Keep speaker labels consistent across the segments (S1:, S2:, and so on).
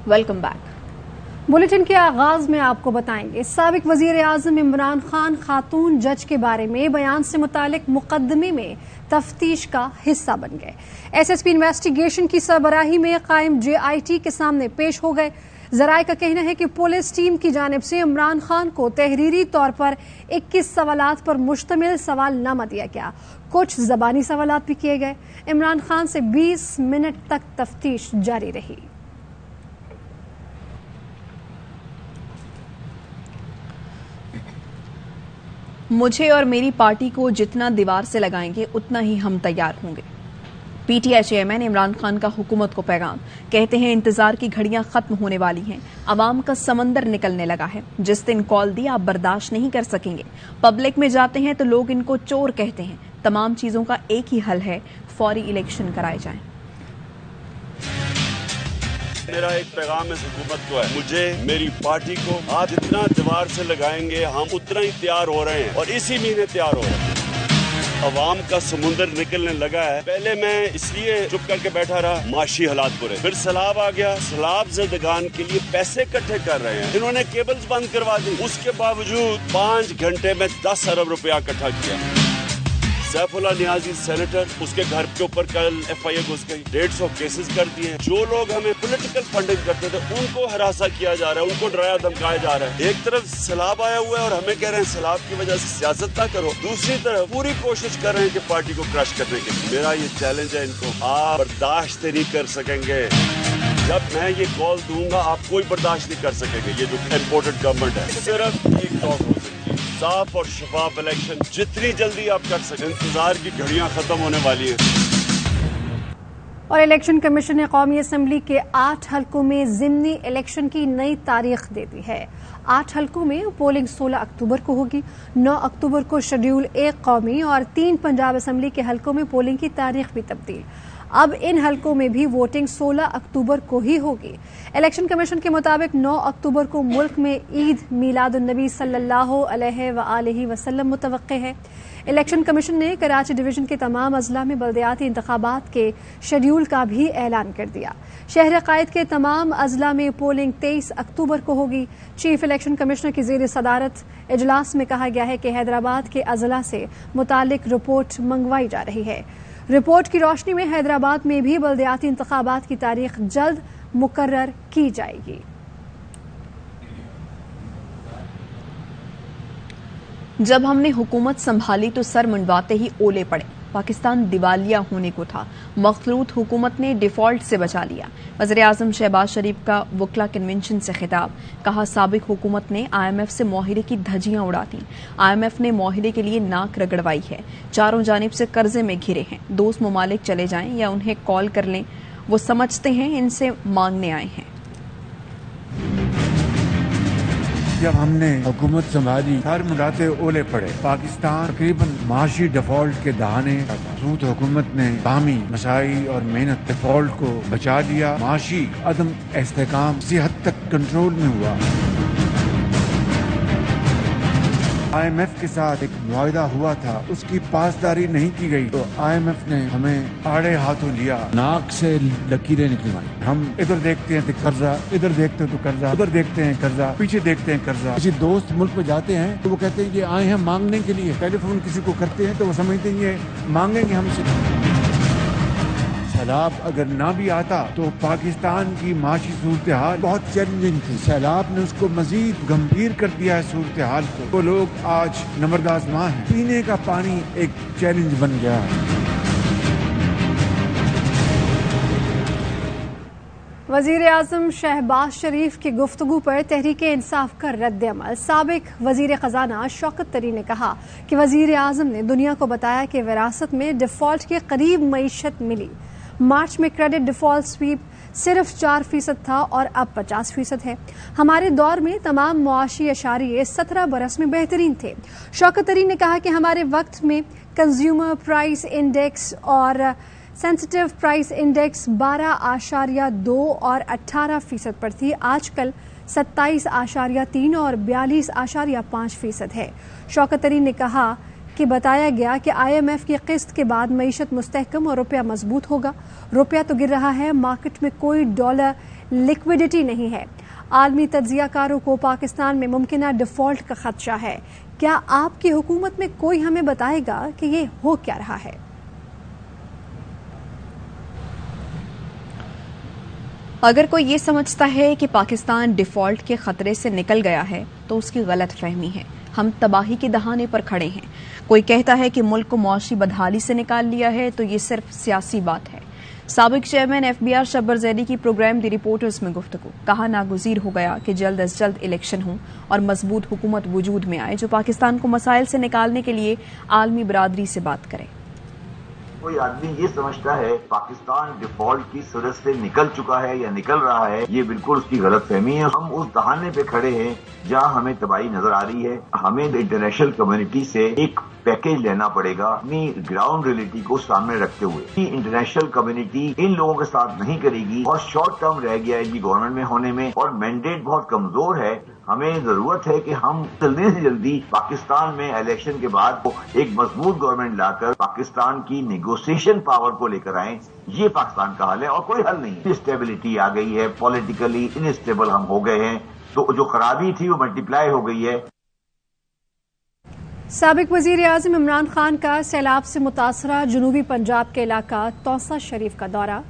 S1: Welcome back.
S2: Bulletin के आगाज में आपको बताएंगे साबिक वजीर आजम इमरान खान खातून जज के बारे में बयान से मुतालिक मुकदमे में तफ्तीश का हिस्सा बन गए। एसएसपी इन्वेस्टिगेशन की सरबराही में कायम जेआईटी के सामने पेश हो गए। जराये का कहना है कि पुलिस टीम की जानिब से इमरान खान को तहरीरी तौर पर 21 सवालात पर मुश्तमिल सवालनामा दिया गया। कुछ ज़बानी सवालात भी किए गए। इमरान खान से 20 मिनट तक तफ्तीश जारी रही।
S1: मुझे और मेरी पार्टी को जितना दीवार से लगाएंगे उतना ही हम तैयार होंगे। पीटीआई चेयरमैन इमरान खान का हुकूमत को पैगाम। कहते हैं इंतजार की घड़ियां खत्म होने वाली हैं, अवाम का समंदर निकलने लगा है। जिस दिन कॉल दी आप बर्दाश्त नहीं कर सकेंगे। पब्लिक में जाते हैं तो लोग इनको चोर कहते हैं। तमाम चीजों का एक ही हल है, फौरी इलेक्शन कराए जाएं।
S3: मेरा एक पैगाम इस हुकूमत को है, मुझे मेरी पार्टी को आप जितना दीवार से लगाएंगे हम उतना ही तैयार हो रहे हैं और इसी महीने तैयार हो रहे हैं। अवाम का समुंदर निकलने लगा है। पहले मैं इसलिए चुप करके बैठा रहा, माशी हालात बुरे, फिर सैलाब आ गया। सैलाब ज़दगान के लिए पैसे इकट्ठे कर रहे हैं, इन्होंने केबल्स बंद करवा दी। उसके बावजूद 5 घंटे में 10 अरब रुपया इकट्ठा किया। सैफुल्लाह नियाज़ी सेनेटर, उसके घर के ऊपर कल एफआईए घुस गई, 150 केसेस कर दिए। जो लोग हमें पॉलिटिकल फंडिंग करते थे उनको हरासा किया जा रहा है, उनको डराया धमकाया जा रहा है। एक तरफ सैलाब आया हुआ है और हमें कह रहे हैं सैलाब की वजह से सियासत ना करो, दूसरी तरफ पूरी कोशिश कर रहे हैं कि पार्टी को क्रश करने के लिए। मेरा ये चैलेंज है इनको, आप बर्दाश्त नहीं कर सकेंगे। जब मैं ये कॉल दूंगा आप कोई बर्दाश्त नहीं कर सकेंगे। ये जो इम्पोर्टेड गवर्नमेंट है, सिर्फ एक टॉक हो सकती है, साफ और शफाफ इलेक्शन जितनी जल्दी आप कर सकें। इंतजार की घड़ियां खत्म होने वाली है।
S2: और इलेक्शन कमीशन ने कौमी असम्बली के 8 हलकों में ज़िमनी इलेक्शन की नई तारीख दे दी है। 8 हलकों में पोलिंग 16 अक्टूबर को होगी। 9 अक्टूबर को शेड्यूल 1 कौमी और 3 पंजाब असम्बली के हलकों में पोलिंग की तारीख भी तब्दील। अब इन हलकों में भी वोटिंग 16 अक्टूबर को ही होगी। इलेक्शन कमीशन के मुताबिक 9 अक्टूबर को मुल्क में ईद मीलादुन्नबी सल्लल्लाहु अलैहि वसल्लम मुतवक्के है। इलेक्शन कमीशन ने कराची डिवीजन के तमाम अजला में बल्दियाती इंतखाबात के शेड्यूल का भी ऐलान कर दिया। शहर कायद के तमाम अजला में पोलिंग 23 अक्टूबर को होगी। चीफ इलेक्शन कमिश्नर की ज़ेर सदारत इजलास में कहा गया है कि हैदराबाद के अजला से मुतालिक रिपोर्ट मंगवाई जा रही है। रिपोर्ट की रोशनी में हैदराबाद में भी बल्दियाती इंतखाबात की तारीख जल्द मुकर्रर की जाएगी।
S1: जब हमने हुकूमत संभाली तो सर मुंडवाते ही ओले पड़े। पाकिस्तान दिवालिया होने को था, मखलूत हुकूमत ने डिफॉल्ट से बचा लिया। वज़ीर-ए-आज़म शहबाज शरीफ का वकला कन्वेंशन से खिताब। कहा साबिक हुकूमत ने IMF से मुआहिदे की धज्जियां उड़ा दी। IMF ने मुआहिदे के लिए नाक रगड़वाई है। चारों जानिब से कर्जे में घिरे हैं। दोस्त ममालिक चले जाएं या उन्हें कॉल कर लें, वो समझते हैं इनसे मांगने आए हैं।
S4: जब हमने हुकूमत संभाली सर मुंडाते ओले पड़े। पाकिस्तान तकरीबन माशी डिफॉल्ट के दहाने सूद हुकूमत ने कामी मसाई और मेहनत डिफॉल्ट को बचा लिया। माशी अदम इस्तेकाम किसी हद तक कंट्रोल में हुआ। IMF के साथ एक मुआहिदा हुआ था, उसकी पासदारी नहीं की गई तो IMF ने हमें आड़े हाथों लिया, नाक से लकीरें निकलवाई। हम इधर देखते हैं तो कर्जा, इधर देखते हैं तो कर्जा, उधर देखते हैं कर्जा, पीछे देखते हैं कर्जा। किसी दोस्त मुल्क में जाते हैं तो वो कहते हैं ये आए हैं मांगने के लिए। टेलीफोन किसी को करते हैं तो वो समझते हैं ये मांगेंगे हमसे। सैलाब अगर ना भी आता तो पाकिस्तान की माशी सूरत हाल बहुत चैलेंजिंग थी। सैलाब ने उसको मजीद गंभीर कर दिया है सूरत हाल को। वो लोग आज नमरदाज़मां हैं। पीने का पानी एक चैलेंज बन गया है।
S2: वज़ीर-ए-आज़म शहबाज शरीफ की गुफ्तगू पर तहरीक इंसाफ का रद्द अमल। साबिक वज़ीर ख़जाना शौकत तरीन ने कहा कि वज़ीर-ए-आज़म ने दुनिया को बताया कि विरासत में डिफ़ॉल्ट के करीब मईशत मिली। मार्च में क्रेडिट डिफ़ॉल्ट स्वीप सिर्फ 4% था और अब 50% है। हमारे दौर में तमाम मुआशी अशारिये 17 बरस में बेहतरीन थे। शौकत तरीन ने कहा कि हमारे वक्त में कंज्यूमर प्राइस इंडेक्स और सेंसिटिव प्राइस इंडेक्स 12.2 और 18% पर थी। आजकल 27.3 और 42.5% है। शौकत तरीन ने कहा कि बताया गया कि IMF की किस्त के बाद मईशत मुस्तहकम और रुपया मजबूत होगा। रुपया तो गिर रहा है, मार्केट में कोई डॉलर लिक्विडिटी नहीं है। आलमी तज्जिया कारों को पाकिस्तान में मुमकिना डिफॉल्ट का खदशा है। क्या आपकी हुकूमत में कोई हमें बताएगा कि ये हो क्या रहा है?
S1: अगर कोई ये समझता है कि पाकिस्तान डिफॉल्ट के खतरे से निकल गया है तो उसकी गलत फहमी है। हम तबाही के दहाने पर खड़े हैं। कोई कहता है कि मुल्क को मौशी बदहाली से निकाल लिया है तो ये सिर्फ सियासी बात है। साबिक चेयरमैन FBR शब्बर ज़ैदी की प्रोग्राम दी रिपोर्टर्स में गुफ्तगू, कहा नागुज़ीर हो गया कि जल्द अज जल्द इलेक्शन हो और मजबूत हुकूमत वजूद में आए जो पाकिस्तान को मसाइल से निकालने के लिए आलमी बरादरी से बात करे।
S5: कोई आदमी ये समझता है पाकिस्तान डिफॉल्ट की सूरत से निकल चुका है या निकल रहा है, ये बिल्कुल उसकी गलत फहमी है। हम उस दहाने पे खड़े हैं जहां हमें तबाही नजर आ रही है। हमें इंटरनेशनल कम्युनिटी से एक पैकेज लेना पड़ेगा अपनी ग्राउंड रियलिटी को सामने रखते हुए। इंटरनेशनल कम्युनिटी इन लोगों के साथ नहीं करेगी और शॉर्ट टर्म रह गया है गवर्नमेंट में होने में और मैंडेट बहुत कमजोर है। हमें जरूरत है कि हम जल्दी से जल्दी पाकिस्तान में इलेक्शन के बाद एक मजबूत गवर्नमेंट लाकर पाकिस्तान की नेगोशिएशन पावर को लेकर आए। ये पाकिस्तान का हाल है और कोई हल नहीं। इंस्टेबिलिटी आ गई है, पॉलिटिकली इनस्टेबल हम हो गए हैं, तो जो खराबी थी वो मल्टीप्लाई हो गई है।
S2: साबिक वजीर आज़म इमरान खान का सैलाब से मुतासरा जनूबी पंजाब के इलाका तौसा शरीफ का दौरा।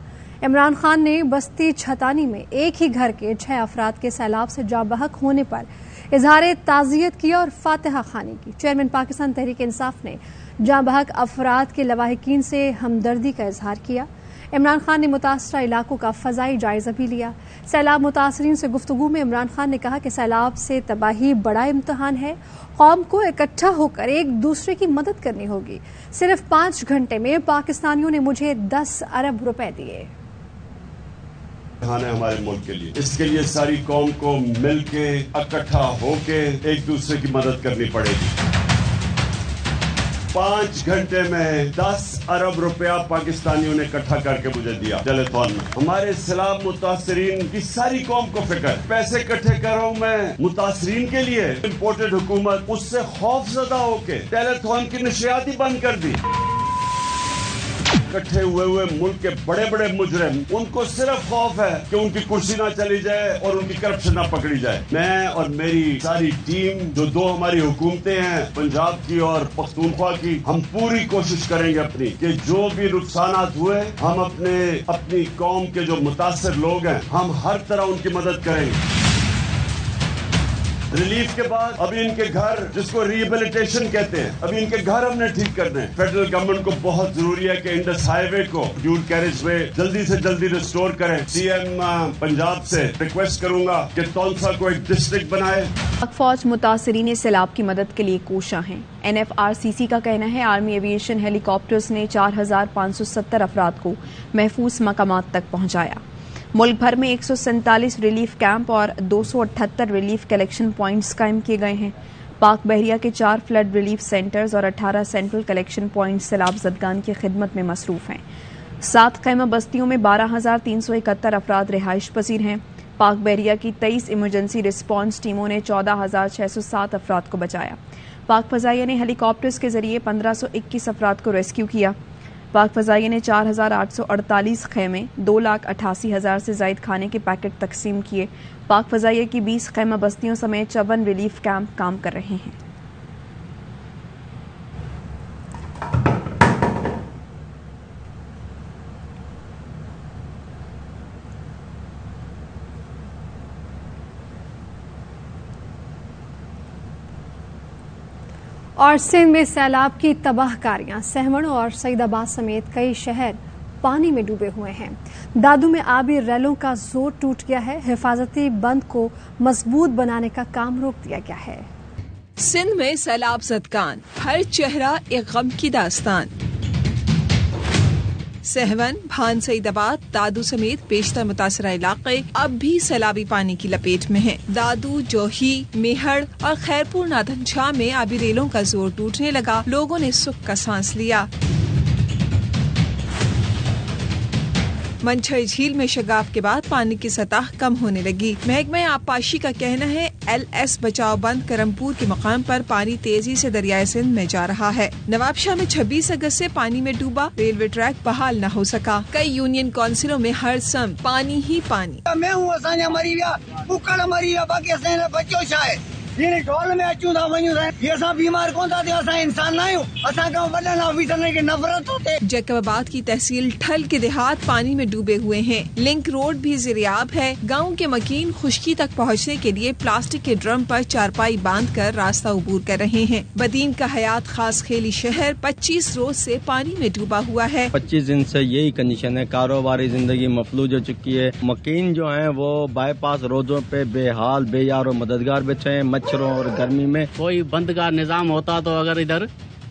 S2: इमरान खान ने बस्ती छतानी में एक ही घर के 6 अफराद के सैलाब से जाँ बहक होने पर इजहार ताज़ियत किया और फातिहा खानी की। चेयरमैन पाकिस्तान तहरीक इंसाफ ने जाँ बहक अफराद के लवाहिकीन से हमदर्दी का इजहार किया। इमरान खान ने मुतासरा इलाकों का फजाई जायजा भी लिया। सैलाब मुतासरीन से गुफ्तगू में इमरान खान ने कहा कि सैलाब से तबाही बड़ा इम्तहान है। कौम को इकट्ठा होकर एक दूसरे की मदद करनी होगी। सिर्फ 5 घंटे में पाकिस्तानियों ने मुझे 10 अरब रुपए दिए।
S3: है हमारे मुल्क के लिए, इसके लिए सारी कौम को मिल के इकट्ठा होके एक दूसरे की मदद करनी पड़ेगी। 5 घंटे में 10 अरब रुपया पाकिस्तानियों ने इकट्ठा करके मुझे दिया टेलीथॉन में। हमारे सैलाब मुतासरीन की सारी कौम को फिक्र, पैसे इकट्ठे कर रहा हूँ मैं मुतासरीन के लिए। इम्पोर्टेड हुकूमत उससे खौफजदा होके टेलीथॉन की नशियात ही बंद कर दी। इकट्ठे हुए मुल्क के बड़े बड़े मुजरिम, उनको सिर्फ खौफ है कि उनकी कुर्सी ना चली जाए और उनकी करप्शन ना पकड़ी जाए। मैं और मेरी सारी टीम, जो 2 हमारी हुकूमतें हैं, पंजाब की और पख्तूनख्वा की, हम पूरी कोशिश करेंगे अपनी कि जो भी नुकसानात हुए हम अपनी कौम के जो मुतासिर लोग हैं, हम हर तरह उनकी मदद करेंगे। रिलीफ के बाद अभी इनके घर, जिसको रिहेबिलिटेशन कहते हैं, अभी इनके घर हमने ठीक करने हैं। फेडरल गवर्नमेंट को बहुत जरूरी है कि इंडस हाईवे को ड्यूल कैरेज वे जल्दी से जल्दी रिस्टोर करें। CM पंजाब से रिक्वेस्ट करूंगा कि तौसा को एक डिस्ट्रिक्ट बनाए।
S1: फौज मुतासरीन सैलाब की मदद के लिए कोशा हैं। NFRCC का कहना है आर्मी एविएशन हेलीकॉप्टर्स ने 4570 अफराद को महफूज मकामात तक पहुंचाया। मुल्क भर में 147 रिलीफ कैंप और 278 रिलीफ कलेक्शन पॉइंट्स कायम किए गए हैं। पाक बहरिया के 4 फ्लड रिलीफ सेंटर्स और 18 सेंट्रल कलेक्शन पॉइंट्स सैलाब ज़दगान की खिदमत में मसरूफ हैं। 7 खैमा बस्तियों में 12,371 अफराद रिहाइश पजीर हैं। पाक बहरिया की 23 इमरजेंसी रिस्पांस टीमों ने 14,607 अफराद को बचाया। पाक फजाइया ने हेलीकॉप्टर्स के जरिए 1521 अफराद को रेस्क्यू किया। पाक फजाइया ने 4,848 खैमे, 2,88,000 से जायद खाने के पैकेट तकसीम किए। पाक फजाइया की 20 खैमा बस्तियों समेत 54 रिलीफ कैंप काम कर रहे हैं।
S2: और सिंध में सैलाब की तबाहकारियां, सहमण और सईदाबाद समेत कई शहर पानी में डूबे हुए हैं। दादू में आबी रैलों का जोर टूट गया है। हिफाजती बंद को मजबूत बनाने का काम रोक दिया गया है।
S6: सिंध में सैलाब ज़दगान, हर चेहरा एक गम की दास्तान। सहवन, भान, सईदाबाद, दादू समेत बेशतर मुतासरा इलाके अब भी सैलाबी पानी की लपेट में हैं। दादू, जोही, मेहड़ और खैरपुर नाधन शाह में आबी रेलों का जोर टूटने लगा। लोगों ने सुख का सांस लिया। मंछर झील में शगाफ के बाद पानी की सतह कम होने लगी। महकमा आबपाशी का कहना है LS बचाव बंद करमपुर के मकाम पर पानी तेजी से दरियाए सिंध में जा रहा है। नवाबशाह में 26 अगस्त से पानी में डूबा रेलवे ट्रैक बहाल न हो सका। कई यूनियन काउंसिलों में हर सम पानी ही पानी।
S7: मैं हूँ असांजा मरी विया कुकड़ मरी विया बाकी असांजा बचो छा आहे ये ढोल में अचूं था वञूं था ये असां बीमार कोन था थिया असां इंसान ना आहियूं असां खां वॾनि ऑफिसरनि खे नफ़रत होते।
S6: जैकबाबाद की तहसील ठल के देहात पानी में डूबे हुए हैं। लिंक रोड भी ज़िरियाब है। गांव के मकीन खुश्की तक पहुंचने के लिए प्लास्टिक के ड्रम पर चारपाई बांधकर रास्ता अबूर कर रहे हैं। बदीन का हयात खास खेली शहर 25 रोज से पानी में डूबा हुआ है।
S8: 25 दिन से यही कंडीशन है। कारोबारी जिंदगी मफलूज हो चुकी है। मकीन जो है वो बाईपास रोडों पे बेहाल बेयार और मददगार बैठे हैं। मच्छरों और गर्मी में
S9: कोई बंद का निजाम होता तो अगर इधर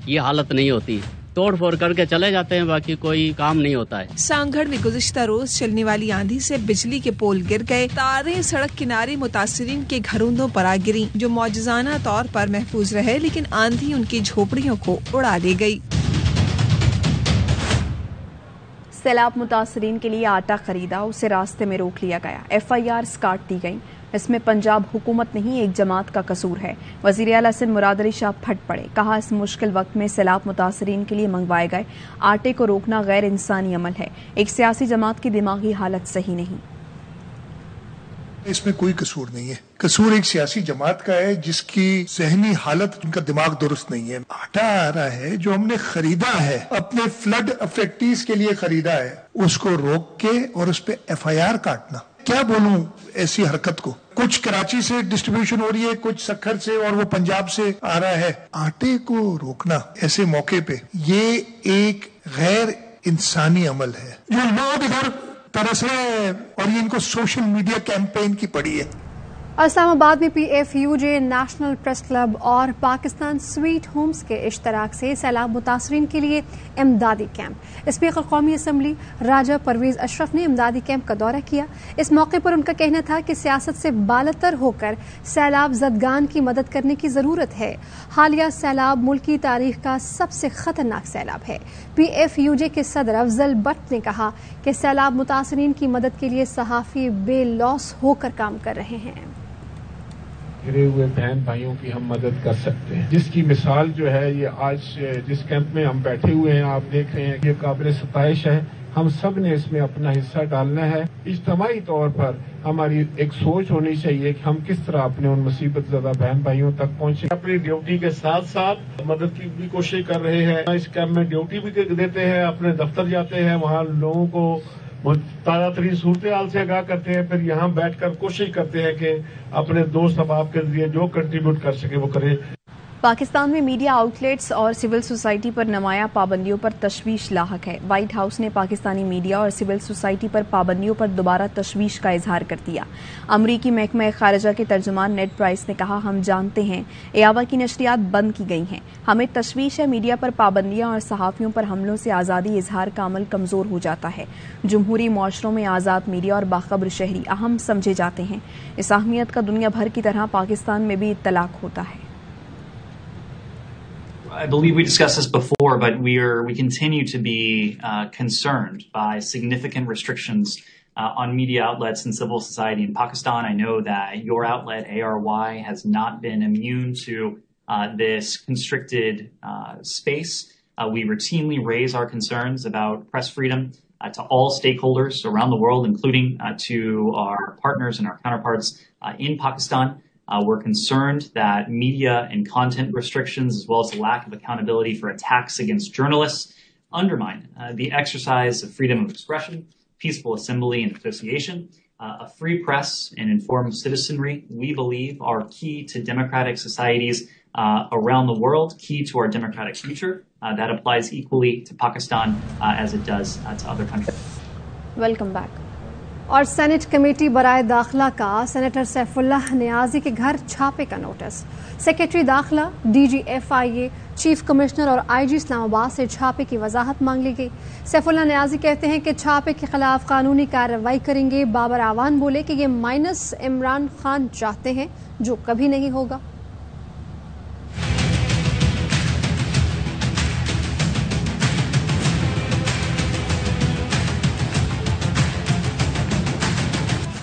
S9: ये हालत नहीं होती। तोड़ फोड़ करके चले जाते हैं, बाकी कोई काम नहीं होता है।
S6: सांगढ़ में गुज़िश्ता रोज चलने वाली आंधी से बिजली के पोल गिर गए। तारें सड़क किनारे मुतासिरीन के घरोंदों पर आ गिरी, जो मौजज़ाना तौर पर महफूज रहे, लेकिन आंधी उनकी झोपड़ियों को उड़ा ले गई।
S1: सैलाब मुतासरीन के लिए आटा खरीदा, उसे रास्ते में रोक लिया गया। FIRs काट दी गई। इसमें पंजाब हुकूमत नहीं एक जमात का कसूर है। वज़ीर आला सिंध मुराद अली शाह फट पड़े। कहा इस मुश्किल वक्त में सैलाब मुतासरीन के लिए मंगवाए गए आटे को रोकना गैर इंसानी अमल है। एक सियासी जमात की दिमागी हालत सही नहीं।
S10: इसमें कोई कसूर नहीं है। कसूर एक सियासी जमात का है जिसकी जहनी हालत, उनका दिमाग दुरुस्त नहीं है। आटा आ रहा है जो हमने खरीदा है, अपने फ्लड अफेक्टीज के लिए खरीदा है, उसको रोक के और उस पे FIR काटना, क्या बोलूं ऐसी हरकत को। कुछ कराची से डिस्ट्रीब्यूशन हो रही है, कुछ सखर से और वो पंजाब से आ रहा है। आटे को रोकना ऐसे मौके पे ये एक गैर इंसानी अमल है। जो लोग इधर तरस रहे हैं और ये इनको सोशल मीडिया कैंपेन की पड़ी है।
S2: इस्लामाबाद में PFUJ नेशनल प्रेस क्लब और पाकिस्तान स्वीट होम्स के इश्तराक से सैलाब मुतासरीन के लिए इमदादी कैंप। स्पीकर कौमी असम्बली राजा परवेज अशरफ ने इमदादी कैंप का दौरा किया। इस मौके पर उनका कहना था कि सियासत से बालतर होकर सैलाब ज़दगान की मदद करने की ज़रूरत है। हालिया सैलाब मुल्क की तारीख का सबसे खतरनाक सैलाब है। PFUJ के सदर अफजल बट ने कहा कि सैलाब मुतासरीन की मदद के लिए सहाफ़ी बेलौस होकर काम कर रहे हैं।
S11: घिरे हुए बहन भाइयों की हम मदद कर सकते हैं, जिसकी मिसाल जो है ये आज जिस कैंप में हम बैठे हुए हैं आप देख रहे हैं, ये काबिल सताइश है। हम सब ने इसमें अपना हिस्सा डालना है। इज्तमाई तौर पर हमारी एक सोच होनी चाहिए कि हम किस तरह अपने उन मुसीबत ज़दा बहन भाइयों तक पहुंचे। अपनी ड्यूटी के साथ साथ मदद की भी कोशिश कर रहे हैं। इस कैंप में ड्यूटी भी देते हैं, अपने दफ्तर जाते हैं, वहाँ लोगों को ताज़ा तरीन सूरत हाल से आगाह करते हैं, फिर यहाँ बैठकर कोशिश करते हैं कि अपने दोस्त अहबाब के जरिए जो कंट्रीब्यूट कर सके वो करें।
S1: पाकिस्तान में मीडिया आउटलेट्स और सिविल सोसाइटी पर नमाया पाबंदियों पर तशवीश लाहक है। व्हाइट हाउस ने पाकिस्तानी मीडिया और सिविल सोसाइटी पर पाबंदियों पर दोबारा तशवीश का इजहार कर दिया। अमरीकी महकमा खारजा के तर्जुमान नेड प्राइस ने कहा, हम जानते हैं एआवा की नशरियात बंद की गई हैं। हमें तशवीश है मीडिया पर पाबंदियां और सहाफ़ियों पर हमलों से आज़ादी इजहार का अमल कमज़ोर हो जाता है। जमहूरी मुआशरों में आज़ाद मीडिया और बाखबर शहरी अहम समझे जाते हैं। इस अहमियत का दुनिया भर की तरह पाकिस्तान में भी इत्तलाक होता है।
S12: I believe we discussed this before, but we continue to be concerned by significant restrictions on media outlets and civil society in Pakistan. I know that your outlet, ARY, has not been immune to this constricted space. We routinely raise our concerns about press freedom to all stakeholders around the world, including to our partners and our counterparts in Pakistan. We're concerned that media and content restrictions, as well as the lack of accountability for attacks against journalists, undermine the exercise of freedom of expression, peaceful assembly and association. A free press and informed citizenry, we believe, are key to democratic societies around the world, key to our democratic future. That applies equally to Pakistan as it does to other countries.
S1: Welcome back.
S2: और senate committee बराए दाखिला का senator Saifullah Niazi के घर छापे का notice. Secretary दाखिला, DG FIA, chief commissioner और IG इस्लामाबाद से छापे की वजाहत मांग ली गई। सैफुल्लाह नियाजी कहते हैं कि छापे के खिलाफ कानूनी कार्रवाई करेंगे। बाबर आवान बोले कि ये माइनस इमरान खान चाहते हैं, जो कभी नहीं होगा।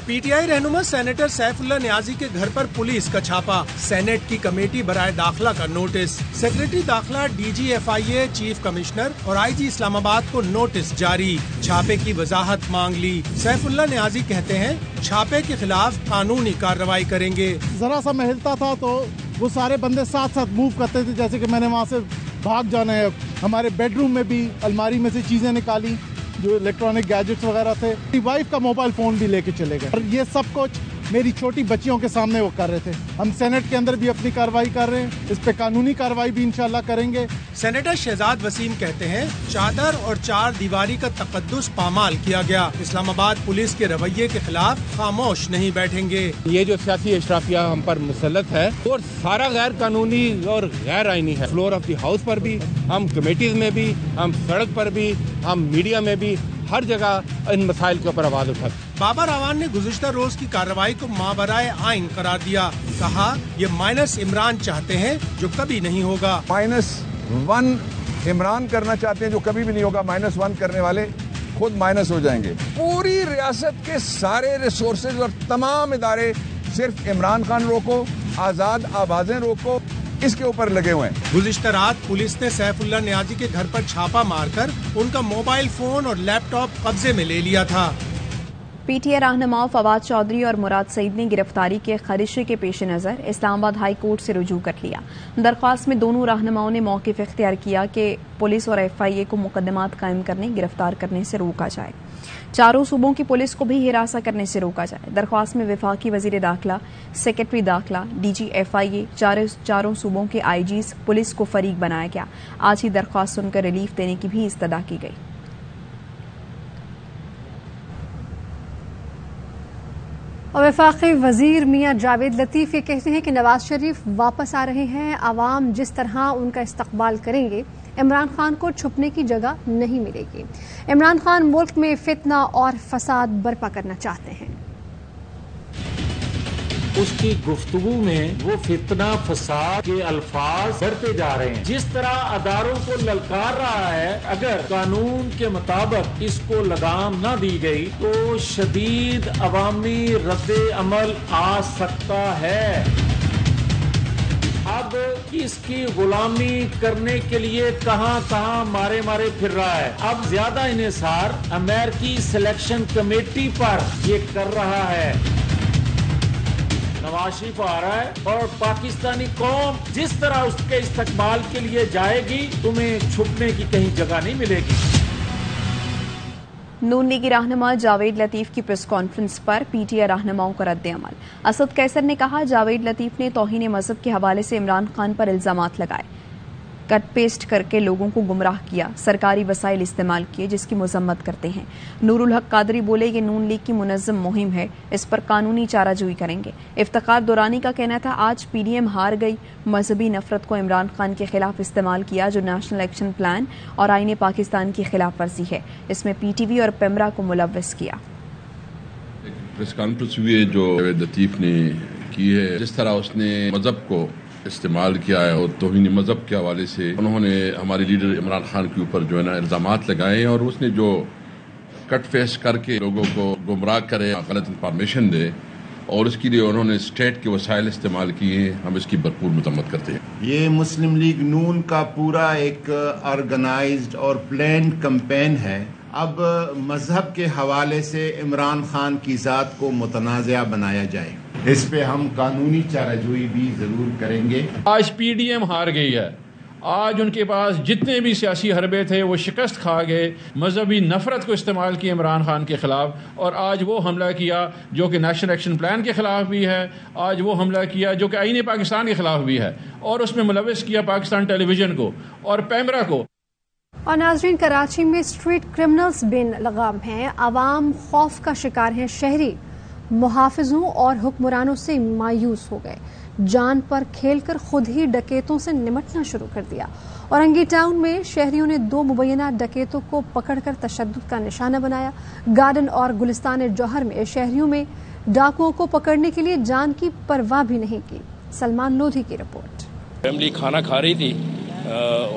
S13: PTI रहनुमा सेनेटर सैफुल्लाह नियाजी के घर पर पुलिस का छापा, सेनेट की कमेटी बराए दाखिला का नोटिस, सेक्रेटरी दाखिला DG FIA, चीफ कमिश्नर और IG इस्लामाबाद को नोटिस जारी, छापे की वजाहत मांग ली। सैफुल्लाह नियाजी कहते हैं छापे के खिलाफ कानूनी कार्रवाई करेंगे।
S14: जरा सा मैं हिलता था तो वो सारे बंदे साथ साथ मूव करते थे, जैसे कि मैंने वहाँ से भाग जाना है। हमारे बेडरूम में भी अलमारी में से चीजें निकाली जो इलेक्ट्रॉनिक गैजेट्स वगैरह थे, मेरी वाइफ का मोबाइल फोन भी लेके चले गए और ये सब कुछ मेरी छोटी बच्चियों के सामने वो कर रहे थे। हम सेनेट के अंदर भी अपनी कार्रवाई कर रहे हैं, इस पे कानूनी कार्रवाई भी इंशाल्लाह करेंगे।
S13: सेनेटर शहजाद वसीम कहते हैं चादर और चार दीवारी का तकद्दुस पामाल किया गया, इस्लामाबाद पुलिस के रवैये के खिलाफ खामोश नहीं बैठेंगे।
S11: ये जो सियासी अशराफिया हम पर मुसल्लत है और सारा गैर कानूनी और गैर आईनी है। फ्लोर ऑफ द हाउस पर भी, हम कमेटीज में भी, हम सड़क पर भी, हम मीडिया में भी, हर जगह इन मसाइल के ऊपर आवाज उठाते।
S13: बाबा रावान ने गुज़िश्ता रोज की कार्रवाई को माबराए आइन करार दिया, कहा ये माइनस इमरान चाहते हैं जो कभी नहीं होगा।
S15: -1 इमरान करना चाहते हैं जो कभी भी नहीं होगा। -1 करने वाले खुद माइनस हो जाएंगे। पूरी रियासत के सारे रिसोर्सेज और तमाम इदारे सिर्फ इमरान खान रोको, आजाद आवाजें रोको, इसके ऊपर लगे हुए हैं।
S13: गुज़िश्ता रात पुलिस ने सैफुल्लाह नियाजी के घर पर छापा मारकर उनका मोबाइल फोन और लैपटॉप कब्जे में ले लिया था।
S1: PTI रहनुमा फवाद चौधरी और मुराद सईद ने गिरफ्तारी के खदशे के पेश नज़र इस्लामाबाद हाई कोर्ट से रुजू कर लिया। दरख्वास्त में दोनों रहनुमाओं ने मौक़िफ़ इख्तियार किया कि पुलिस और FIA को मुकदमात कायम करने, गिरफ्तार करने से रोका जाए, चारों सूबों की पुलिस को भी हिरासत करने से रोका जाए। दरख्वास्त में वफाकी वज़ीर दाखिला, सेक्रेटरी दाखिला, DG FIA, चारों सूबों के IGs, पुलिस को फरीक बनाया गया। आज ही दरख्वास्त सुनकर रिलीफ देने की भी इस्तदा की गई।
S2: और वफाकी वजीर मियां जावेद लतीफ़ ये कहते हैं कि नवाज शरीफ वापस आ रहे हैं, आवाम जिस तरह उनका इस्तकबाल करेंगे इमरान खान को छुपने की जगह नहीं मिलेगी। इमरान खान मुल्क में फितना और फसाद बर्पा करना चाहते हैं।
S16: उसकी गुफ्तगू में वो फितना फसाद के अल्फाज बढ़ते जा रहे हैं। जिस तरह अदारों को ललकार रहा है, अगर कानून के मुताबिक इसको लगाम न दी गई तो शदीद अवामी रद्दे अमल आ सकता है। अब इसकी गुलामी करने के लिए कहां कहां मारे मारे फिर रहा है। अब ज्यादा इन्हिसार अमेरिकी सिलेक्शन कमेटी पर ये कर रहा है। नवाज शरीफ आ रहा है और पाकिस्तानी कौम जिस तरह उसके इस्तकबाल के लिए जाएगी, तुम्हें छुपने की कहीं जगह नहीं मिलेगी।
S1: नून लीगी रहनुमा जावेद लतीफ की प्रेस कॉन्फ्रेंस पर PTI रहनुमाओं का रद्द अमल। असद कैसर ने कहा जावेद लतीफ ने तौहीन मजहब के हवाले से इमरान खान पर इल्जामात लगाए, कट पेस्ट करके लोगों को गुमराह किया, सरकारी वसाइल इस्तेमाल किए, जिसकी मजम्मत करते हैं। नूरुल हक कादरी बोले ये नून लीग की मुनज़्ज़म मुहिम है, इस पर कानूनी चाराजोई करेंगे। इफ्तिखार दुरानी का कहना था आज PDM हार गई, मजहबी नफरत को इमरान खान के खिलाफ इस्तेमाल किया जो नेशनल एक्शन प्लान और आईने पाकिस्तान की खिलाफ वर्जी है, इसमें PTV और पेमरा को मुलव्वस किया।
S17: प्रेस कॉन्फ्रेंस हुई है जो जावेद लतीफ ने की है, जिस तरह उसने मजहब को इस्तेमाल किया है और तौहीन मजहब के हवाले से उन्होंने हमारे लीडर इमरान खान के ऊपर जो है ना इल्जामात लगाए और उसने जो कट फेस करके लोगों को गुमराह करे, गलत इंफॉर्मेशन दे और उसके लिए उन्होंने स्टेट के वसाइल इस्तेमाल किए, हम इसकी भरपूर मजम्मत करते हैं।
S18: ये मुस्लिम लीग नून का पूरा एक ऑर्गेनाइज्ड और प्लान्ड कैंपेन है। अब मजहब के हवाले से इमरान खान की ज़ात को मुतनाज़ा बनाया जाए, इस पे हम कानूनी चाराजोई भी जरूर करेंगे।
S19: आज PDM हार गई है, आज उनके पास जितने भी सियासी हरबे थे वो शिकस्त खा गए, मजहबी नफरत को इस्तेमाल किया इमरान खान के खिलाफ और आज वो हमला किया जो कि नेशनल एक्शन प्लान के खिलाफ भी है, आज वो हमला किया जो कि आईने पाकिस्तान के खिलाफ भी है और उसमें मुलव्वस किया पाकिस्तान टेलीविजन को और पेमरा को।
S2: और नाज़रीन, कराची में स्ट्रीट क्रिमिनल्स बिन लगाम हैं, आवाम खौफ का शिकार हैं, शहरी मुहाफिजों और हुक्मरानों से मायूस हो गए, जान पर खेलकर खुद ही डकैतों से निमटना शुरू कर दिया। औरंगी टाउन में शहरियों ने 2 मुबैना डकैतों को पकड़कर तशद्दुद का निशाना बनाया। गार्डन और गुलिस्तान जौहर में शहरियों में डाकुओं को पकड़ने के लिए जान की परवाह भी नहीं की। सलमान लोधी की रिपोर्ट।
S20: फैमिली खाना खा रही थी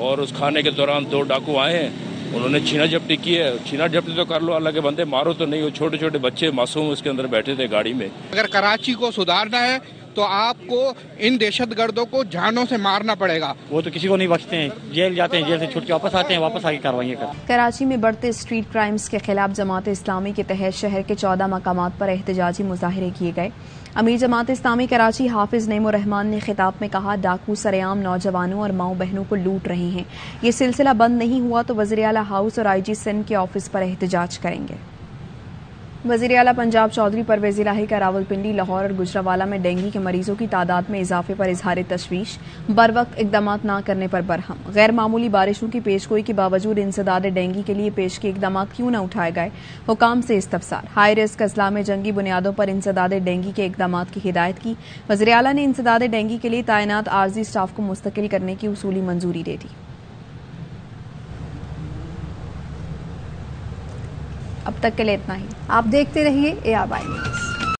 S20: और उस खाने के दौरान 2 डाकू आए हैं उन्होंने छीना झपटी की है, छीना झपटी तो कर लो, अल्लाह के बंदे मारो तो नहीं, वो छोटे छोटे बच्चे मासूम उसके अंदर बैठे थे गाड़ी में।
S21: अगर कराची को सुधारना है तो आपको इन दहशतगर्दों को जानों से मारना पड़ेगा।
S22: वो तो किसी को नहीं बख्शते हैं, जेल जाते हैं, जेल से छुट के वापस आते हैं, वापस आके कार्रवाई करते।
S1: कराची में बढ़ते स्ट्रीट क्राइम्स के खिलाफ जमात इस्लामी के तहत शहर के 14 मकामात पर एहतजाजी मुजाहिरे किए गए। अमीर जमात इस्लामी कराची हाफिज नईमुर रहमान ने खिताब में कहा, डाकू सरेआम नौजवानों और माओ बहनों को लूट रहे हैं, ये सिलसिला बंद नहीं हुआ तो वज़ीर आला हाउस और IG सिंध के ऑफिस पर एहतजाज करेंगे। वज़ीर आला पंजाब चौधरी परवेज़ इलाही का रावलपिंडी, लाहौर और गुजरावाला में डेंगू के मरीजों की तादाद में इजाफे पर इजहार तशवीश, बरवक्त इकदामात न करने पर बरहम। गैर मामूली बारिशों की पेशगोई के बावजूद इंसदाद डेंगू के लिए पेश के इकदामात क्यों न उठाए गए, हुकाम से इस्तफसार। हाई रिस्क अजला में जंगी बुनियादों पर इंसदाद डेंगू के इकदामात की हिदायत की। वज़ीर आला ने इंसदाद डेंगू के लिए तैनात आर्जी स्टाफ को मुस्तकिल करने की उसूली मंजूरी दे दी। अब तक के लिए इतना ही।
S2: आप देखते रहिए ARY न्यूज़।